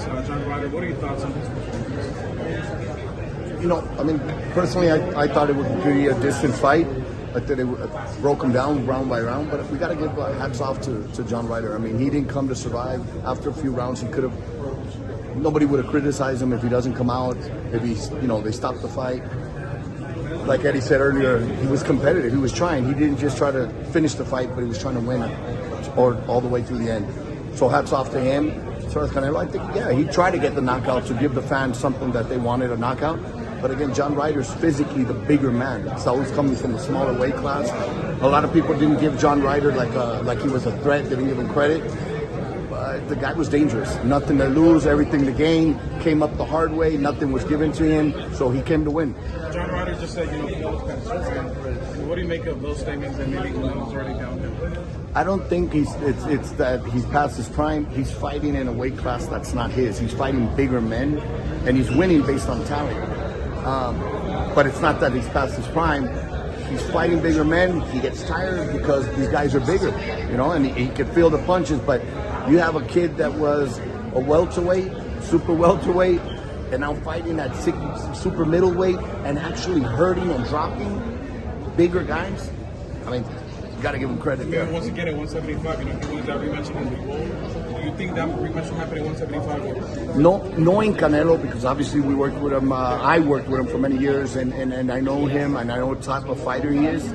John Ryder, what are your thoughts on this performance? You know, I mean, personally, I thought it would be a distant fight. I thought it broke him down round by round, but we got to give hats off to John Ryder. I mean, he didn't come to survive. After a few rounds, he could have. Nobody would have criticized him if he doesn't come out. If he's, you know, they stopped the fight. Like Eddie said earlier, he was competitive. He was trying. He didn't just try to finish the fight, but he was trying to win it, or all the way through the end. So hats off to him. As far as Canelo, I think, yeah, he tried to get the knockout to give the fans something that they wanted, a knockout. But again, John Ryder's physically the bigger man. Saul's coming from a smaller weight class. A lot of people didn't give John Ryder like he was a threat. They didn't give him credit. But the guy was dangerous. Nothing to lose, everything to gain. Came up the hard way. Nothing was given to him, so he came to win. John Ryder just said, you know, Canelo's kind of slow. What do you make of those statements that maybe Canelo's already downhill? I don't think it's that he's past his prime. He's fighting in a weight class that's not his. He's fighting bigger men, and he's winning based on talent. But it's not that he's past his prime. He's fighting bigger men. He gets tired because these guys are bigger, you know, and he can feel the punches. But you have a kid that was a welterweight, super welterweight, and now fighting at super middleweight and actually hurting and dropping bigger guys. I mean, you got to give him credit there. Once again, at 175, you know, he wins that rematch in the goal. Do you think that rematch will happen at 175? No, knowing Canelo, because obviously we worked with him, I worked with him for many years, and I know him, and I know what type of fighter he is.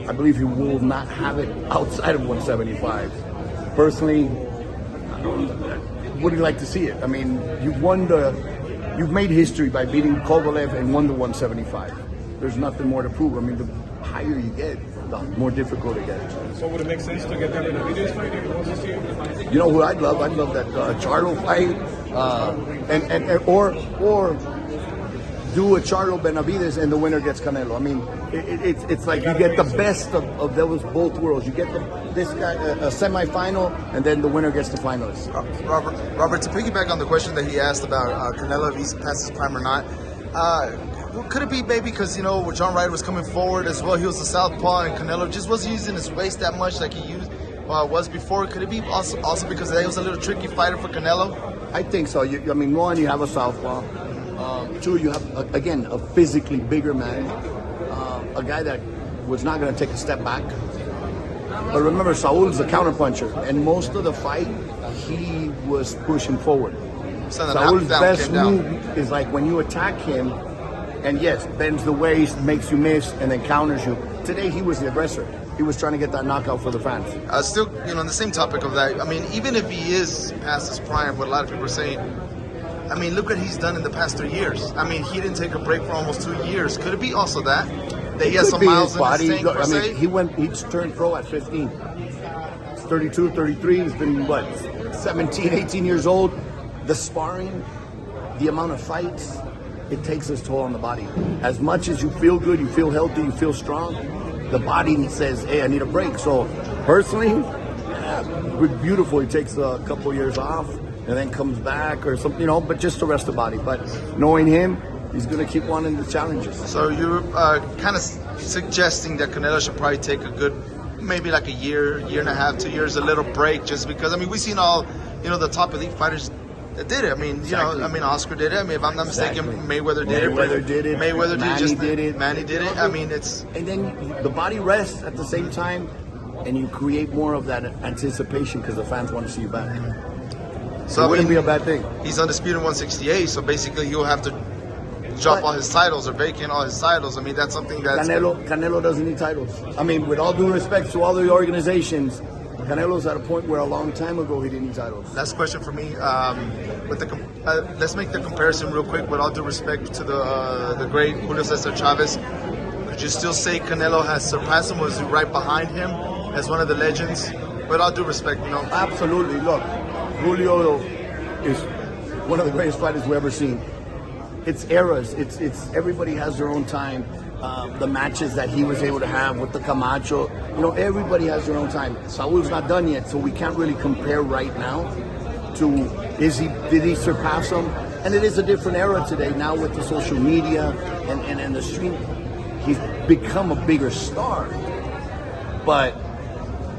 I believe he will not have it outside of 175. Personally, would you like to see it? I mean, you've made history by beating Kovalev and won the 175. There's nothing more to prove. I mean, the higher you get, the more difficult it gets. So would it make sense to get that in a video fight if it was this year? You know who I'd love? I'd love that Charlo fight, or do a Charlo Benavides and the winner gets Canelo. I mean, it's like you get the best of those both worlds. You get this guy a semifinal, and then the winner gets the finalist. Robert, to piggyback on the question that he asked about Canelo, if he's past his prime or not. Could it be maybe because, you know, John Ryder was coming forward as well, he was a southpaw, and Canelo just wasn't using his waist that much like he was before? Could it be also because he was a little tricky fighter for Canelo? I think so. I mean, one, you have a southpaw. Two, you have, again, a physically bigger man, a guy that was not going to take a step back. But remember, Saul's a counterpuncher, and most of the fight, he was pushing forward. So Saul's best move is like when you attack him, and yes, bends the waist, makes you miss, and then counters you. Today, he was the aggressor. He was trying to get that knockout for the fans. Still, you know, on the same topic of that, I mean, even if he is past his prime, what a lot of people are saying, I mean, look what he's done in the past 3 years. I mean, he didn't take a break for almost 2 years. Could it be also that he has some miles in his tank, per se? He turned pro at 15. He's 32, 33. He's been, 17, 18 years old. The sparring, the amount of fights, it takes its toll on the body. As much as you feel good, you feel healthy, you feel strong, the body says, hey, I need a break. So personally, beautiful. He takes a couple years off and then comes back or something, you know, but just to rest the body. But knowing him, he's going to keep wanting the challenges. So you're kind of suggesting that Canelo should probably take a good, maybe like a year and a half, 2 years, a little break, just because, I mean, we've seen all, you know, the top elite fighters that did it. I mean, you know, I mean, Oscar did it. I mean, if I'm not mistaken, Mayweather did it. Mayweather did it. Manny did it. Manny did it. I mean, it's... And then the body rests at the same time, and you create more of that anticipation because the fans want to see you back. So it wouldn't be a bad thing. He's undisputed 168, so basically he'll have to drop all his titles or vacate all his titles. I mean, that's something that's... Canelo doesn't need titles. I mean, with all due respect to all the organizations, Canelo's at a point where a long time ago he didn't need titles. Last question for me. Let's make the comparison real quick. With all due respect to the great Julio Cesar Chavez, could you still say Canelo has surpassed him? Was he right behind him as one of the legends? With all due respect, you know. Absolutely. Look, Julio is one of the greatest fighters we've ever seen. It's eras. It's everybody has their own time. The matches that he was able to have with the Camacho, you know, everybody has their own time. Saul's not done yet, so we can't really compare right now to did he surpass him? And it is a different era today now with the social media and the stream. He's become a bigger star, but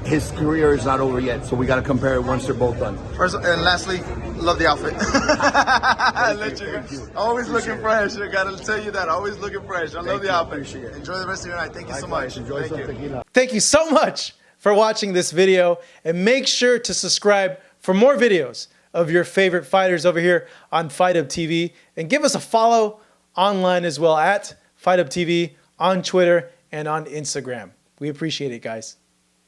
his career is not over yet. So we got to compare it once they're both done. First, and lastly, love the outfit. Thank you. Always Appreciate looking fresh. I gotta tell you that. Always looking fresh. I love the outfit. Appreciate it. Enjoy the rest of your night. Thank you so Likewise, much. enjoy Thank some you. tequila. Thank you so much for watching this video, and make sure to subscribe for more videos of your favorite fighters over here on Fight Up TV, and give us a follow online as well at Fight Up TV on Twitter and on Instagram. We appreciate it, guys.